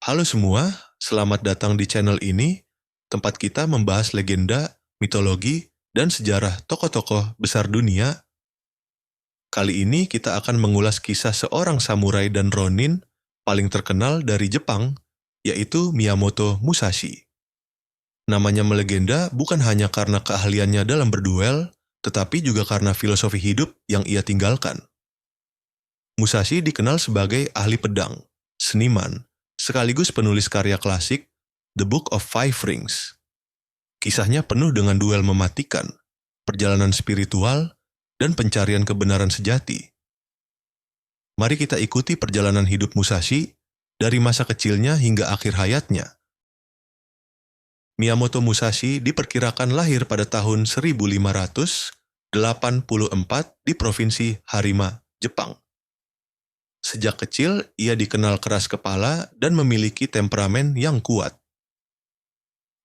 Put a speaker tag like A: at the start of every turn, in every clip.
A: Halo semua, selamat datang di channel ini, tempat kita membahas legenda, mitologi, dan sejarah tokoh-tokoh besar dunia. Kali ini kita akan mengulas kisah seorang samurai dan ronin paling terkenal dari Jepang, yaitu Miyamoto Musashi. Namanya melegenda bukan hanya karena keahliannya dalam berduel, tetapi juga karena filosofi hidup yang ia tinggalkan. Musashi dikenal sebagai ahli pedang, seniman, sekaligus penulis karya klasik The Book of Five Rings. Kisahnya penuh dengan duel mematikan, perjalanan spiritual, dan pencarian kebenaran sejati. Mari kita ikuti perjalanan hidup Musashi dari masa kecilnya hingga akhir hayatnya. Miyamoto Musashi diperkirakan lahir pada tahun 1584 di Provinsi Harima, Jepang. Sejak kecil, ia dikenal keras kepala dan memiliki temperamen yang kuat.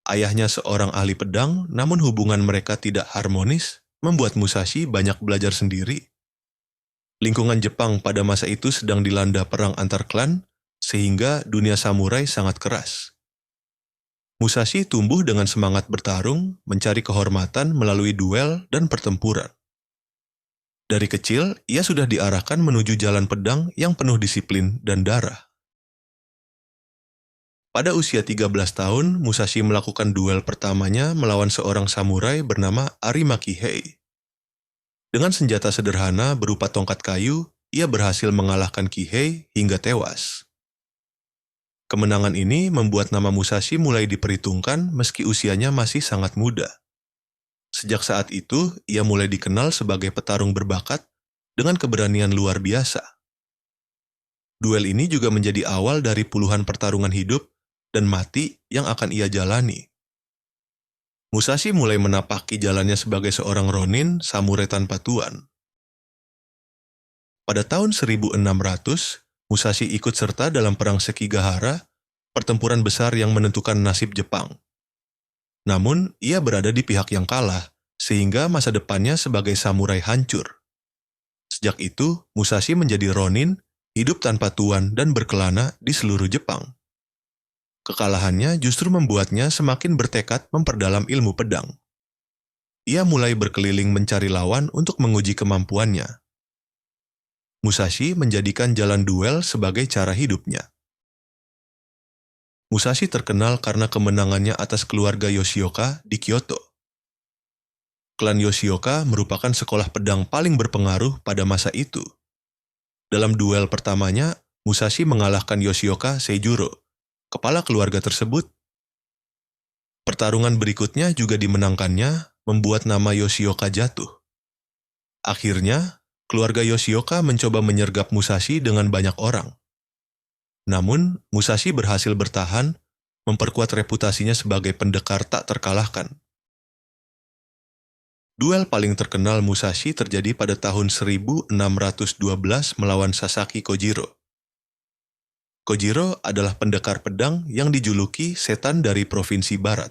A: Ayahnya seorang ahli pedang, namun hubungan mereka tidak harmonis, membuat Musashi banyak belajar sendiri. Lingkungan Jepang pada masa itu sedang dilanda perang antar klan, sehingga dunia samurai sangat keras. Musashi tumbuh dengan semangat bertarung, mencari kehormatan melalui duel dan pertempuran. Dari kecil, ia sudah diarahkan menuju jalan pedang yang penuh disiplin dan darah. Pada usia 13 tahun, Musashi melakukan duel pertamanya melawan seorang samurai bernama Arima Kihei. Dengan senjata sederhana berupa tongkat kayu, ia berhasil mengalahkan Kihei hingga tewas. Kemenangan ini membuat nama Musashi mulai diperhitungkan meski usianya masih sangat muda. Sejak saat itu, ia mulai dikenal sebagai petarung berbakat dengan keberanian luar biasa. Duel ini juga menjadi awal dari puluhan pertarungan hidup dan mati yang akan ia jalani. Musashi mulai menapaki jalannya sebagai seorang ronin samurai tanpa tuan. Pada tahun 1600, Musashi ikut serta dalam Perang Sekigahara, pertempuran besar yang menentukan nasib Jepang. Namun, ia berada di pihak yang kalah, sehingga masa depannya sebagai samurai hancur. Sejak itu, Musashi menjadi ronin, hidup tanpa tuan dan berkelana di seluruh Jepang. Kekalahannya justru membuatnya semakin bertekad memperdalam ilmu pedang. Ia mulai berkeliling mencari lawan untuk menguji kemampuannya. Musashi menjadikan jalan duel sebagai cara hidupnya. Musashi terkenal karena kemenangannya atas keluarga Yoshioka di Kyoto. Klan Yoshioka merupakan sekolah pedang paling berpengaruh pada masa itu. Dalam duel pertamanya, Musashi mengalahkan Yoshioka Seijuro, kepala keluarga tersebut. Pertarungan berikutnya juga dimenangkannya, membuat nama Yoshioka jatuh. Akhirnya, keluarga Yoshioka mencoba menyergap Musashi dengan banyak orang. Namun, Musashi berhasil bertahan, memperkuat reputasinya sebagai pendekar tak terkalahkan. Duel paling terkenal Musashi terjadi pada tahun 1612 melawan Sasaki Kojiro. Kojiro adalah pendekar pedang yang dijuluki setan dari provinsi barat.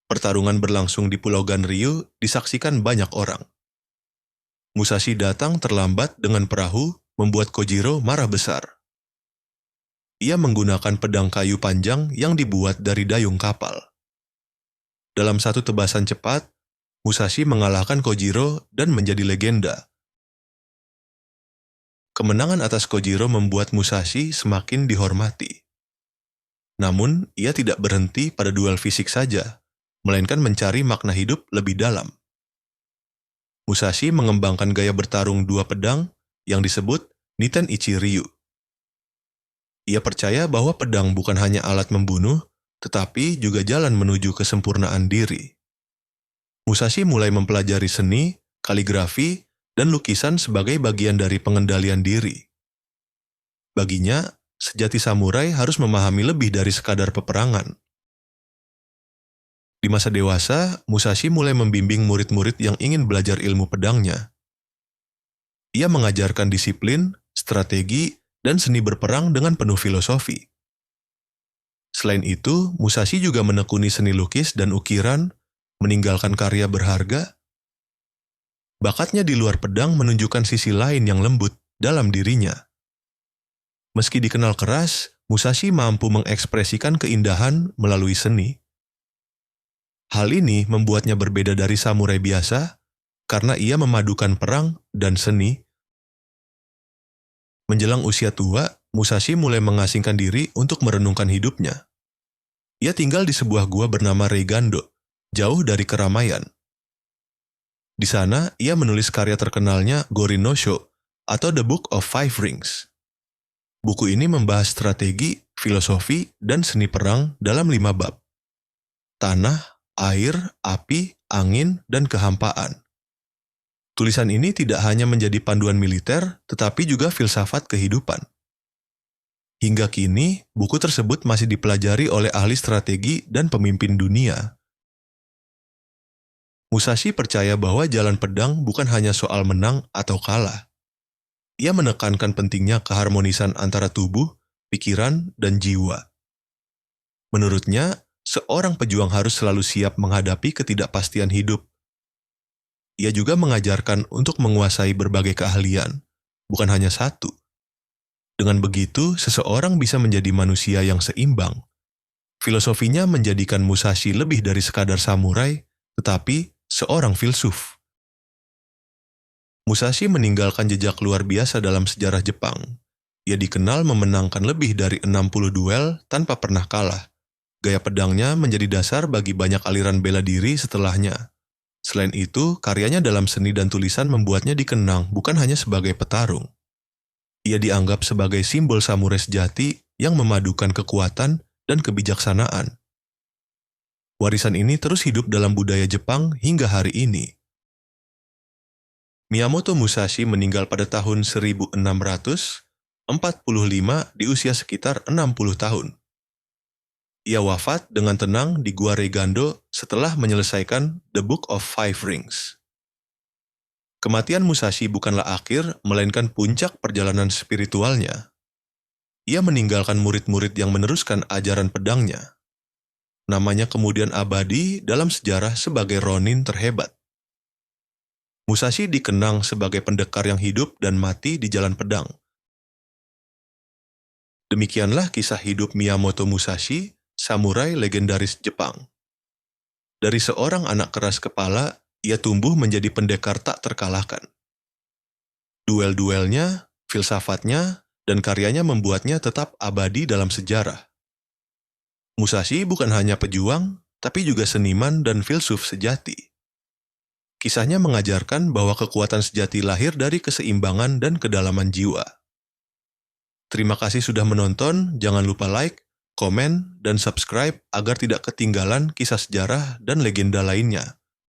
A: Pertarungan berlangsung di Pulau Ganryu disaksikan banyak orang. Musashi datang terlambat dengan perahu, membuat Kojiro marah besar. Ia menggunakan pedang kayu panjang yang dibuat dari dayung kapal. Dalam satu tebasan cepat, Musashi mengalahkan Kojiro dan menjadi legenda. Kemenangan atas Kojiro membuat Musashi semakin dihormati. Namun, ia tidak berhenti pada duel fisik saja, melainkan mencari makna hidup lebih dalam. Musashi mengembangkan gaya bertarung dua pedang yang disebut Niten Ichi Ryu. Ia percaya bahwa pedang bukan hanya alat membunuh, tetapi juga jalan menuju kesempurnaan diri. Musashi mulai mempelajari seni, kaligrafi, dan lukisan sebagai bagian dari pengendalian diri. Baginya, sejati samurai harus memahami lebih dari sekadar peperangan. Di masa dewasa, Musashi mulai membimbing murid-murid yang ingin belajar ilmu pedangnya. Ia mengajarkan disiplin, strategi, dan seni berperang dengan penuh filosofi. Selain itu, Musashi juga menekuni seni lukis dan ukiran, meninggalkan karya berharga. Bakatnya di luar pedang menunjukkan sisi lain yang lembut dalam dirinya. Meski dikenal keras, Musashi mampu mengekspresikan keindahan melalui seni. Hal ini membuatnya berbeda dari samurai biasa karena ia memadukan perang dan seni. Menjelang usia tua, Musashi mulai mengasingkan diri untuk merenungkan hidupnya. Ia tinggal di sebuah gua bernama Reigando, jauh dari keramaian. Di sana, ia menulis karya terkenalnya Gorin no Sho atau The Book of Five Rings. Buku ini membahas strategi, filosofi, dan seni perang dalam 5 bab. Tanah, air, api, angin, dan kehampaan. Tulisan ini tidak hanya menjadi panduan militer, tetapi juga filsafat kehidupan. Hingga kini, buku tersebut masih dipelajari oleh ahli strategi dan pemimpin dunia. Musashi percaya bahwa jalan pedang bukan hanya soal menang atau kalah. Ia menekankan pentingnya keharmonisan antara tubuh, pikiran, dan jiwa. Menurutnya, seorang pejuang harus selalu siap menghadapi ketidakpastian hidup. Ia juga mengajarkan untuk menguasai berbagai keahlian, bukan hanya satu. Dengan begitu, seseorang bisa menjadi manusia yang seimbang. Filosofinya menjadikan Musashi lebih dari sekadar samurai, tetapi seorang filsuf. Musashi meninggalkan jejak luar biasa dalam sejarah Jepang. Ia dikenal memenangkan lebih dari 60 duel tanpa pernah kalah. Gaya pedangnya menjadi dasar bagi banyak aliran bela diri setelahnya. Selain itu, karyanya dalam seni dan tulisan membuatnya dikenang bukan hanya sebagai petarung. Ia dianggap sebagai simbol samurai sejati yang memadukan kekuatan dan kebijaksanaan. Warisan ini terus hidup dalam budaya Jepang hingga hari ini. Miyamoto Musashi meninggal pada tahun 1645 di usia sekitar 60 tahun. Ia wafat dengan tenang di Gua Reigando setelah menyelesaikan The Book of Five Rings. Kematian Musashi bukanlah akhir, melainkan puncak perjalanan spiritualnya. Ia meninggalkan murid-murid yang meneruskan ajaran pedangnya. Namanya kemudian abadi dalam sejarah sebagai Ronin terhebat. Musashi dikenang sebagai pendekar yang hidup dan mati di jalan pedang. Demikianlah kisah hidup Miyamoto Musashi, samurai legendaris Jepang. Dari seorang anak keras kepala, ia tumbuh menjadi pendekar tak terkalahkan. Duel-duelnya, filsafatnya, dan karyanya membuatnya tetap abadi dalam sejarah. Musashi bukan hanya pejuang, tapi juga seniman dan filsuf sejati. Kisahnya mengajarkan bahwa kekuatan sejati lahir dari keseimbangan dan kedalaman jiwa. Terima kasih sudah menonton, jangan lupa like, komen, dan subscribe agar tidak ketinggalan kisah sejarah dan legenda lainnya.